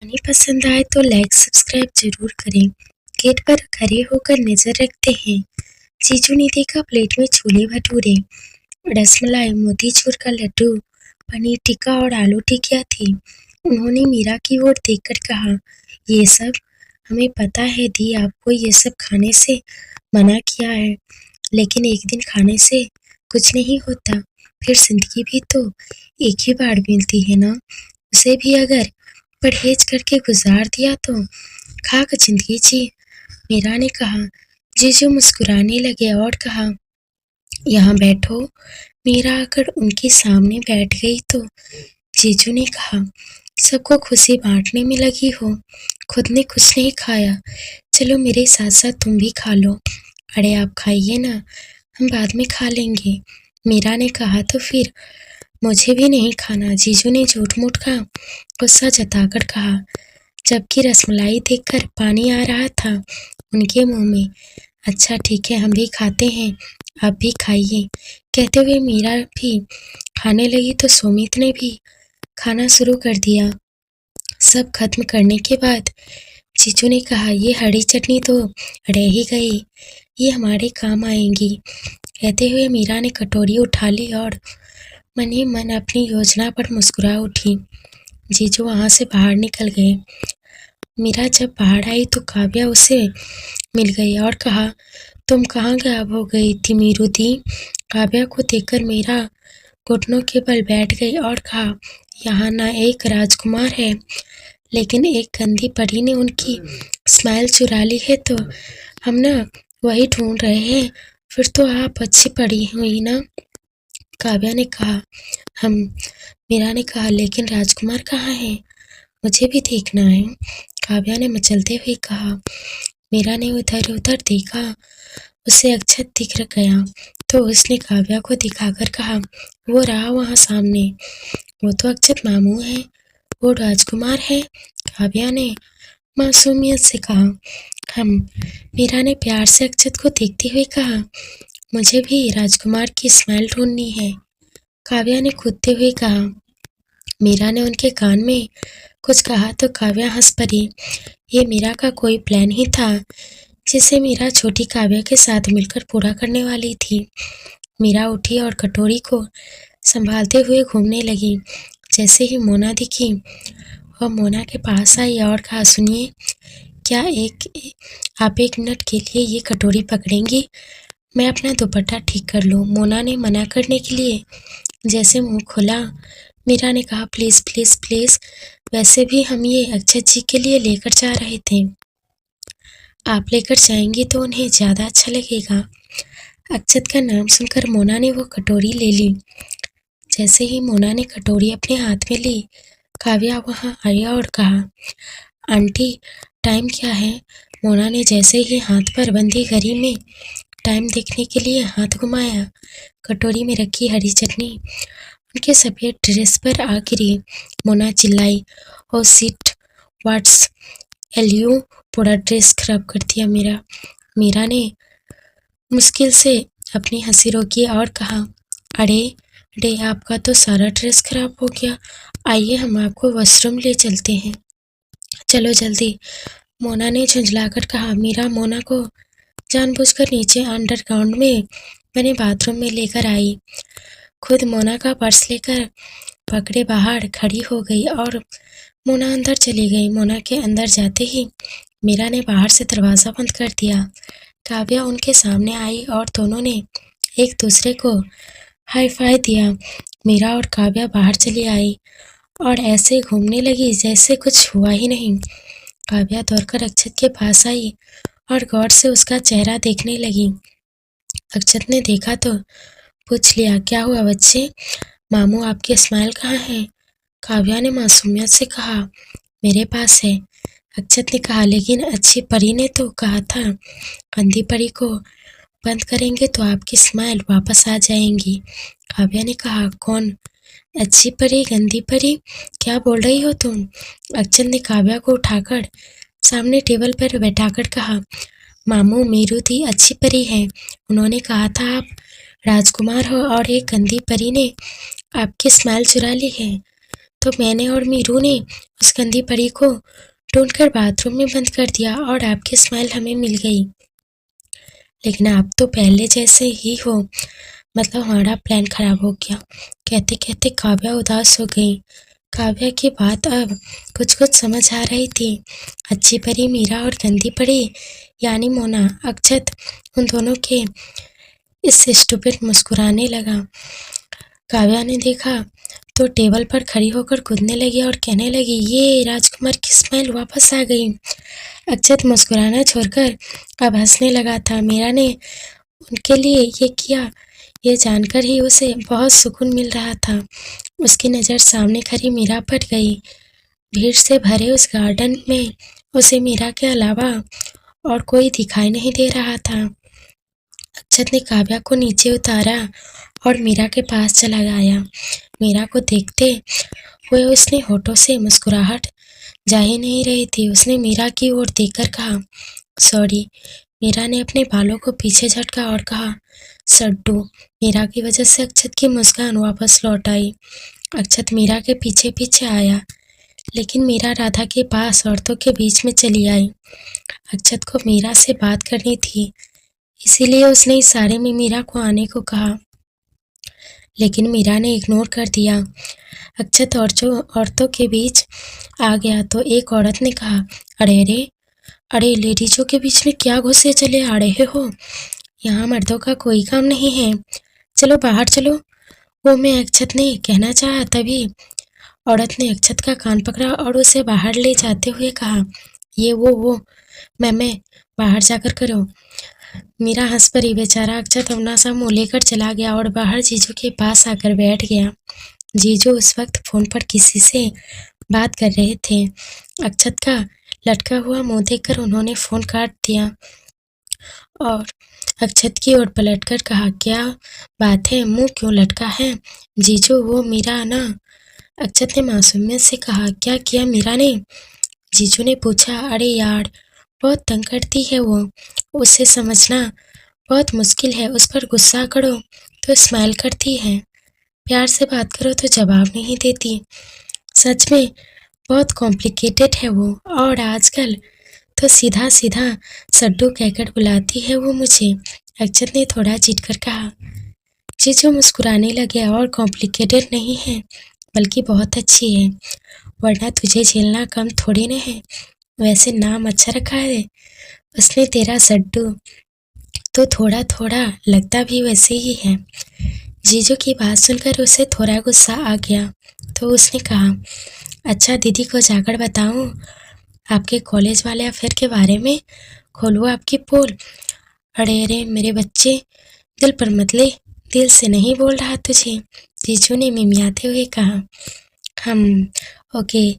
कहानी पसंद आए तो लाइक सब्सक्राइब जरूर करें। गेट पर खड़े होकर नजर रखते हैं। जीजू ने देखा प्लेट में छोले भटूरे, रसमलाई, मोतीचूर का लड्डू, पनीर टिक्का और आलू टिकिया थी। उन्होंने मीरा की ओर देखकर कहा, ये सब हमें पता है दी, आपको ये सब खाने से मना किया है, लेकिन एक दिन खाने से कुछ नहीं होता। फिर जिंदगी भी तो एक ही बार मिलती है ना, उसे भी अगर परहेज करके गुजार दिया तो खाक जिंदगी जी। मीरा ने कहा। जीजू मुस्कुराने लगे और कहा, यहाँ बैठो। मीरा आकर उनके सामने बैठ गई तो जीजू ने कहा, सबको खुशी बांटने में लगी हो, खुद ने कुछ नहीं खाया, चलो मेरे साथ साथ तुम भी खा लो। अरे आप खाइए ना, हम बाद में खा लेंगे। मीरा ने कहा, तो फिर मुझे भी नहीं खाना। जीजू ने झूठ मूठ का गुस्सा जताकर कहा, जबकि रसमलाई देखकर पानी आ रहा था उनके मुंह में। अच्छा ठीक है, हम भी खाते हैं, आप भी खाइए। कहते हुए मीरा भी खाने लगी तो सुमित ने भी खाना शुरू कर दिया। सब खत्म करने के बाद जीजू ने कहा, ये हरी चटनी तो रह ही गई, ये हमारे काम आएंगी। कहते हुए मीरा ने कटोरी उठा ली और मन ही मन अपनी योजना पर मुस्कुरा उठी। जीजू वहाँ से बाहर निकल गए। मीरा जब बाहर आई तो काव्या उसे मिल गई और कहा, तुम कहाँ गायब हो गई थी मीरू दी। काव्या को देखकर मीरा घुटनों के बल बैठ गई और कहा, यहाँ ना एक राजकुमार है, लेकिन एक गंदी परी ने उनकी स्माइल चुरा ली है, तो हम ना वही ढूंढ रहे हैं। फिर तो आप अच्छी परी हुई ना, काव्या ने कहा। हम मीरा ने कहा, लेकिन राजकुमार कहाँ है, मुझे भी देखना है, काव्या ने मचलते हुए कहा। मीरा ने उधर उधर देखा, उसे अक्षत दिख गया तो उसने काव्या को दिखाकर कहा, वो रहा वहाँ सामने, वो तो अक्षत मामू है, वो राजकुमार है। काव्या ने मासूमियत से कहा। हम मीरा ने प्यार से अक्षत को देखते हुए कहा, मुझे भी राजकुमार की स्माइल ढूंढनी है, काव्या ने कूदते हुए कहा। मीरा ने उनके कान में कुछ कहा तो काव्या हंस पड़ी। ये मीरा का कोई प्लान ही था जिसे मीरा छोटी काव्या के साथ मिलकर पूरा करने वाली थी। मीरा उठी और कटोरी को संभालते हुए घूमने लगी। जैसे ही मोना दिखी, वह मोना के पास आई और कहा, सुनिए, क्या आप एक मिनट के लिए ये कटोरी पकड़ेंगी, मैं अपना दुपट्टा ठीक कर लूँ। मोना ने मना करने के लिए जैसे मुंह खोला, मीरा ने कहा, प्लीज़ प्लीज़ प्लीज़, वैसे भी हम ये अक्षत जी के लिए लेकर जा रहे थे, आप लेकर जाएंगी तो उन्हें ज़्यादा अच्छा लगेगा। अक्षत का नाम सुनकर मोना ने वो कटोरी ले ली। जैसे ही मोना ने कटोरी अपने हाथ में ली, काव्या वहाँ आई और कहा, आंटी टाइम क्या है। मोना ने जैसे ही हाथ पर बंधी घड़ी में टाइम देखने के लिए हाथ घुमाया, कटोरी में रखी हरी चटनी उनके सफ़ेद ड्रेस पर आ गिरी। मोना चिल्लाई, ओ शिट, व्हाट्स एल, पूरा ड्रेस खराब कर दिया मेरा। मीरा ने मुश्किल से अपनी हंसी रोकी और कहा, अरे अरे, आपका तो सारा ड्रेस खराब हो गया, आइए हम आपको वॉशरूम ले चलते हैं, चलो जल्दी। मोना ने झुंझलाकर कहा। मीरा मोना को जानबूझकर नीचे अंडरग्राउंड में बने बाथरूम में लेकर आई। खुद मोना का पर्स लेकर पकड़े बाहर खड़ी हो गई और मोना अंदर चली गई। मोना के अंदर जाते ही मीरा ने बाहर से दरवाज़ा बंद कर दिया। काव्या उनके सामने आई और दोनों ने एक दूसरे को हाई फाई दिया। मीरा और काव्या बाहर चली आई और ऐसे घूमने लगी जैसे कुछ हुआ ही नहीं। काव्या दौड़कर अक्षत के पास आई और गौर से उसका चेहरा देखने लगी। अक्षत ने देखा तो पूछ लिया, क्या हुआ बच्चे, मामू आपकी स्माइल कहाँ है। काव्या ने मासूमियत से कहा, मेरे पास है। अक्षत ने कहा, लेकिन अच्छी परी ने तो कहा था गंदी परी को बंद करेंगे तो आपकी स्माइल वापस आ जाएंगी। काव्या ने कहा, कौन अच्छी परी गंदी परी, क्या बोल रही हो तुम। अक्षत ने काव्या को उठाकर सामने टेबल पर बैठाकर कहा, मामू मीरू दी अच्छी परी है, उन्होंने कहा था आप राजकुमार हो और एक गंदी परी ने आपकी स्माइल चुरा ली है, तो मैंने और मीरू ने उस गंदी परी को ढूंढकर बाथरूम में बंद कर दिया और आपकी स्माइल हमें मिल गई। लेकिन आप तो पहले जैसे ही हो, मतलब हमारा प्लान खराब हो गया। कहते कहते काव्या उदास हो गई। काव्या की बात अब कुछ कुछ समझ आ रही थी। अच्छी परी मीरा और गंदी परी यानी मोना, अक्षत, उन दोनों के इस स्टूपिड मुस्कुराने लगा। काव्या ने देखा तो टेबल पर खड़ी होकर कूदने लगी और कहने लगी, ये राजकुमार की स्माइल वापस आ गई। अक्षत मुस्कुराना छोड़कर अब हंसने लगा था। मीरा ने उनके लिए ये किया, ये जानकर ही उसे बहुत सुकून मिल रहा था। उसकी नज़र सामने खड़ी मीरा पर गई। भीड़ से भरे उस गार्डन में उसे मीरा के अलावा और कोई दिखाई नहीं दे रहा था। अक्षत ने काव्या को नीचे उतारा और मीरा के पास चला गया। मीरा को देखते हुए उसने होठों से मुस्कुराहट जा ही नहीं रही थी। उसने मीरा की ओर देखकर कहा, सॉरी। मीरा ने अपने बालों को पीछे झटका और कहा, सड्डू। मीरा की वजह से अक्षत की मुस्कान वापस लौट आई। अक्षत मीरा के पीछे पीछे आया, लेकिन मीरा राधा के पास औरतों के बीच में चली आई। अक्षत को मीरा से बात करनी थी, इसीलिए उसने इशारे में मीरा को आने को कहा, लेकिन मीरा ने इग्नोर कर दिया। अक्षत औरतों के बीच आ गया तो एक औरत ने कहा, अरे लेडीजों के बीच में क्या घुसे चले आ रहे हो? यहाँ मर्दों का कोई काम नहीं है, चलो बाहर चलो। वो मैं अक्षत ने कहना चाहा, तभी औरत ने अक्षत का कान पकड़ा और उसे बाहर ले जाते हुए कहा, ये वो मैं बाहर जाकर करो। मीरा हंस पड़ी। बेचारा अक्षत अपना सा मुँह लेकर चला गया और बाहर जीजू के पास आकर बैठ गया। जीजू उस वक्त फोन पर किसी से बात कर रहे थे। अक्षत का लटका हुआ मुंह देखकर उन्होंने फोन काट दिया और अक्षत की ओर पलटकर कहा, क्या बात है, मुंह क्यों लटका है? जीजू वो मीरा ना। अक्षत ने मासूमियत से कहा, क्या किया मीरा ने? जीजू ने पूछा, अरे यार बहुत तंग करती है वो, उसे समझना बहुत मुश्किल है। उस पर गुस्सा करो तो स्माइल करती है, प्यार से बात करो तो जवाब नहीं देती। सच में बहुत कॉम्प्लिकेटेड है वो, और आजकल तो सीधा सीधा सड्डू कहकर बुलाती है वो मुझे। अक्षत ने थोड़ा चिढ़कर कहा। जीजू मुस्कुराने लगे, और कॉम्प्लिकेटेड नहीं है बल्कि बहुत अच्छी है, वरना तुझे झेलना कम थोड़ी न है। वैसे नाम अच्छा रखा है उसने तेरा, सड्डू। तो थोड़ा थोड़ा लगता भी वैसे ही है। जीजू की बात सुनकर उसे थोड़ा गुस्सा आ गया तो उसने कहा, अच्छा दीदी को जाकर बताऊं आपके कॉलेज वाले अफेयर के बारे में? खोलूं आपकी पोल? अरे मेरे बच्चे, दिल पर मत ले, दिल से नहीं बोल रहा तुझे, जीजू ने मिमियाते हुए कहा। ओके,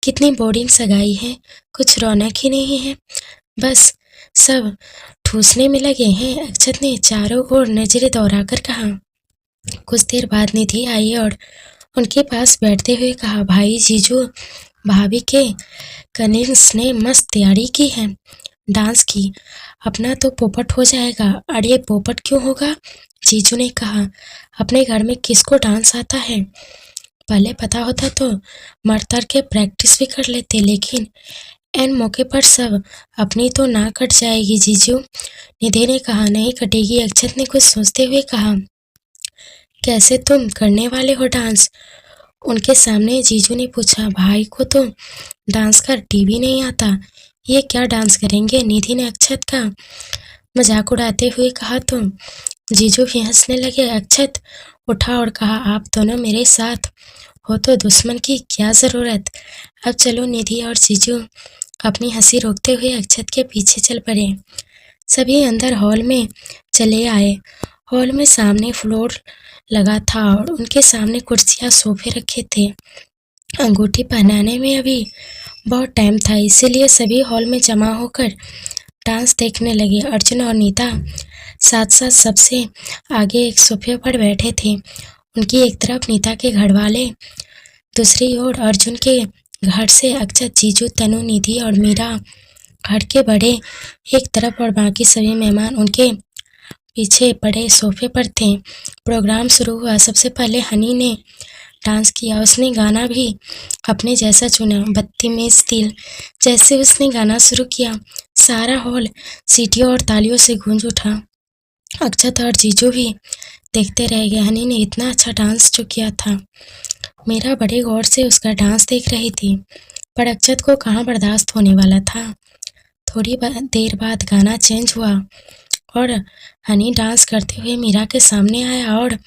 कितनी बोरिंग सगाई है, कुछ रौनक ही नहीं है, बस सब ठूसने में लगे हैं। अक्षत ने चारों ओर नजरें दौड़ाकर कहा। कुछ देर बाद निधि आई और उनके पास बैठते हुए कहा, भाई जीजू भाभी के कनिंग्स ने मस्त तैयारी की है, डांस की, अपना तो पोपट हो जाएगा। अरे पोपट क्यों होगा? जीजू ने कहा, अपने घर में किसको डांस आता है? पहले पता होता तो मर के प्रैक्टिस भी कर लेते, लेकिन एन मौके पर सब अपनी तो ना कट जाएगी जीजू। निधि ने कहा, नहीं कटेगी। अक्षत ने कुछ सोचते हुए कहा, कैसे तुम करने वाले हो डांस? उनके सामने जीजू ने पूछा, भाई को तो डांस का टीवी नहीं आता, ये क्या डांस करेंगे? निधि ने अक्षत का मजाक उड़ाते हुए कहा। तो जीजू भी हंसने लगे। अक्षत उठा और कहा, आप दोनों मेरे साथ हो तो दुश्मन की क्या ज़रूरत, अब चलो। निधि और जीजू अपनी हंसी रोकते हुए अक्षत के पीछे चल पड़े। सभी अंदर हॉल में चले आए। हॉल में सामने फ्लोर लगा था और उनके सामने कुर्सियां सोफे रखे थे। अंगूठी पहनाने में अभी बहुत टाइम था, इसीलिए सभी हॉल में जमा होकर डांस देखने लगे। अर्जुन और नीता साथ साथ सबसे आगे एक सोफे पर बैठे थे। उनकी एक तरफ नीता के घर वाले, दूसरी ओर अर्जुन के घर से अक्षत, जीजू, तनु, निधि और मीरा घर के बड़े एक तरफ और बाकी सभी मेहमान उनके पीछे बड़े सोफे पर थे। प्रोग्राम शुरू हुआ। सबसे पहले हनी ने डांस किया। उसने गाना भी अपने जैसा चुना, बदतमीज दिल। जैसे उसने गाना शुरू किया, सारा हॉल सीटियों और तालियों से गूंज उठा। अक्षत और जीजू भी देखते रह गए। हनी ने इतना अच्छा डांस जो किया था। मीरा बड़े गौर से उसका डांस देख रही थी, पर अक्षत को कहाँ बर्दाश्त होने वाला था। थोड़ी देर बाद गाना चेंज हुआ और हनी डांस करते हुए मीरा के सामने आया और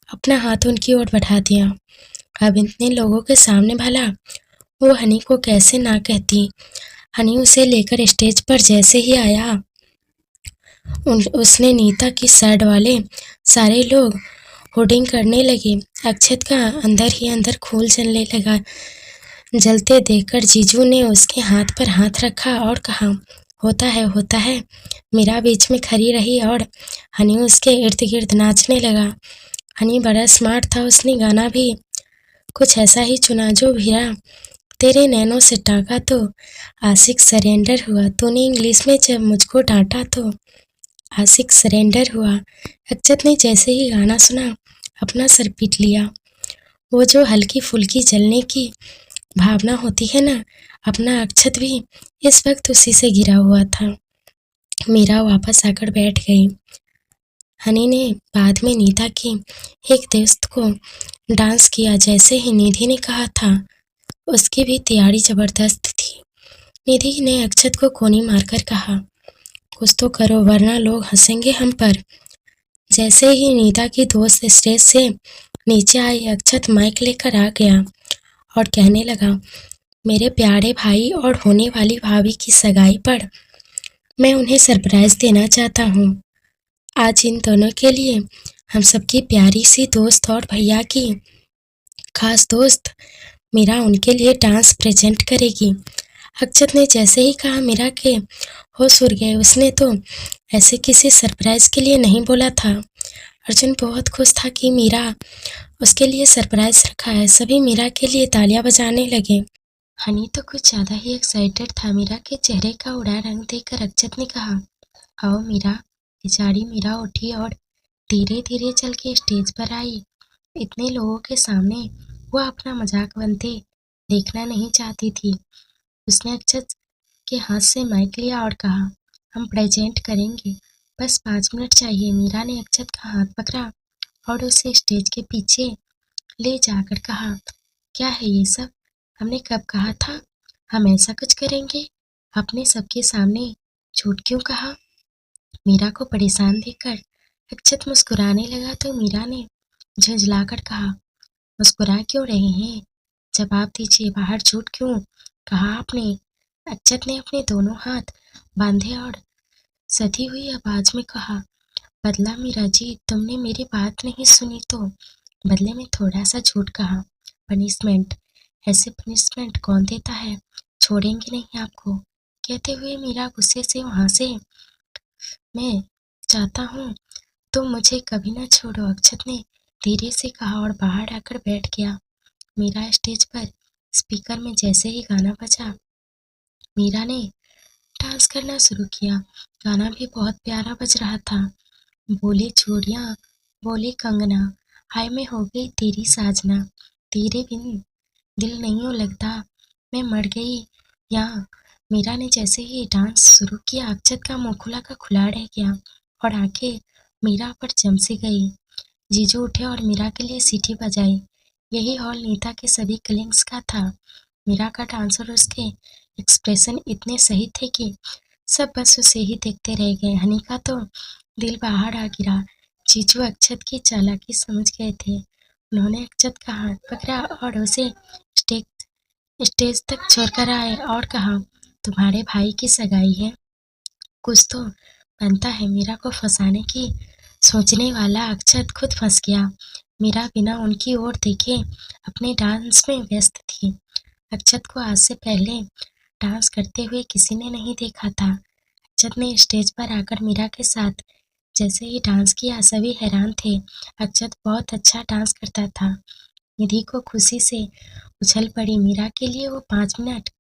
अपना हाथ उनकी ओर बढ़ा दिया। अब इतने लोगों के सामने भला वो हनी को कैसे ना कहती। हनी उसे लेकर स्टेज पर जैसे ही आया, उसने नीता की साइड वाले सारे लोग होर्डिंग करने लगे। अक्षत का अंदर ही अंदर खून जलने लगा। जलते देखकर जीजू ने उसके हाथ पर हाथ रखा और कहा, होता है होता है। मीरा बीच में खड़ी रही और हनी उसके इर्द गिर्द नाचने लगा। हनी बड़ा स्मार्ट था। उसने गाना भी कुछ ऐसा ही चुना जो मीरा तेरे नैनों से टाका तो आशिक सरेंडर हुआ। तूने इंग्लिश में जब मुझको डांटा तो आशिक सरेंडर हुआ। अक्षत ने जैसे ही गाना सुना, अपना सर पीट लिया। वो जो हल्की फुल्की जलने की भावना होती है ना, अपना अक्षत भी इस वक्त उसी से घिरा हुआ था। मीरा वापस आकर बैठ गई। हनी ने बाद में नीता की एक दोस्त को डांस किया जैसे ही निधि ने कहा था। उसकी भी तैयारी जबरदस्त थी। निधि ने अक्षत को कोनी मारकर कहा, कुछ तो करो वरना लोग हंसेंगे हम पर। जैसे ही नीता की दोस्त स्टेज से नीचे आई, अक्षत माइक लेकर आ गया और कहने लगा, मेरे प्यारे भाई और होने वाली भाभी की सगाई पर मैं उन्हें सरप्राइज देना चाहता हूँ। आज इन दोनों के लिए हम सबकी प्यारी सी दोस्त और भैया की खास दोस्त मीरा उनके लिए डांस प्रेजेंट करेगी। अक्षत ने जैसे ही कहा, मीरा के होश उड़ गए। उसने तो ऐसे किसी सरप्राइज के लिए नहीं बोला था। अर्जुन बहुत खुश था कि मीरा उसके लिए सरप्राइज रखा है। सभी मीरा के लिए तालियां बजाने लगे। हनी तो कुछ ज़्यादा ही एक्साइटेड था। मीरा के चेहरे का उड़ा रंग देखकर अक्षत ने कहा, आओ मीरा। बेचारी मीरा उठी और धीरे धीरे चल के स्टेज पर आई। इतने लोगों के सामने वो अपना मजाक बनते देखना नहीं चाहती थी। उसने अक्षत के हाथ से माइक लिया और कहा, हम प्रेजेंट करेंगे, बस 5 मिनट चाहिए। मीरा ने अक्षत का हाथ पकड़ा और उसे स्टेज के पीछे ले जाकर कहा, क्या है ये सब? हमने कब कहा था हम ऐसा कुछ करेंगे? अपने सबके सामने झूठ क्यों कहा? मीरा को परेशान देखकर अक्षत मुस्कुराने लगा तो मीरा ने झुंझलाकर कहा, मुस्कुरा क्यों रहे हैं? जवाब दीजिए, बाहर झूठ क्यों कहा आपने? अक्षत ने अपने दोनों हाथ बांधे और सधी हुई आवाज में कहा, बदला मीरा जी, तुमने मेरी बात नहीं सुनी तो बदले में थोड़ा सा झूठ कहा। पनिशमेंट? ऐसे पनिशमेंट कौन देता है? छोड़ेंगे नहीं आपको। कहते हुए मीरा गुस्से से वहां से, मैं चाहता हूँ तुम मुझे कभी ना छोड़ो, अक्षत ने धीरे से कहा और बाहर आकर बैठ गया। मीरा स्टेज पर स्पीकर में जैसे ही गाना बजा, मीरा ने डांस करना शुरू किया। गाना भी बहुत प्यारा बज रहा था। बोली चूड़ियाँ, बोली कंगना, हाय मैं हो गई तेरी साजना, तेरे बिन दिल नहीं हो लगता, मैं मर गई यहाँ। मीरा ने जैसे ही डांस शुरू किया, अक्षत का मुंह खुला का खुला रह गया और आंखें मीरा पर जम सी गई। जीजू उठे और मीरा के लिए सीटी बजाई। यही हॉल नीता के सभी कलिंग्स का था। मीरा का डांस और उसके एक्सप्रेशन इतने सही थे कि सब बस उसे ही देखते रह गए। हनी का तो दिल बाहर आ गिरा। जीजू अक्षत की चालाकी समझ गए थे। उन्होंने अक्षत का हाथ पकड़ा और उसे स्टेज स्टेज तक छोड़कर आए और कहा, तुम्हारे भाई की सगाई है, कुछ तो बनता है। मीरा को फंसाने की सोचने वाला अक्षत खुद फंस गया। मीरा बिना उनकी ओर देखे अपने डांस में व्यस्त थी। अक्षत को आज से पहले डांस करते हुए किसी ने नहीं देखा था। अक्षत ने स्टेज पर आकर मीरा के साथ जैसे ही डांस किया, सभी हैरान थे। अक्षत बहुत अच्छा डांस करता था। निधि को खुशी से उछल पड़ी। मीरा के लिए वो 5 मिनट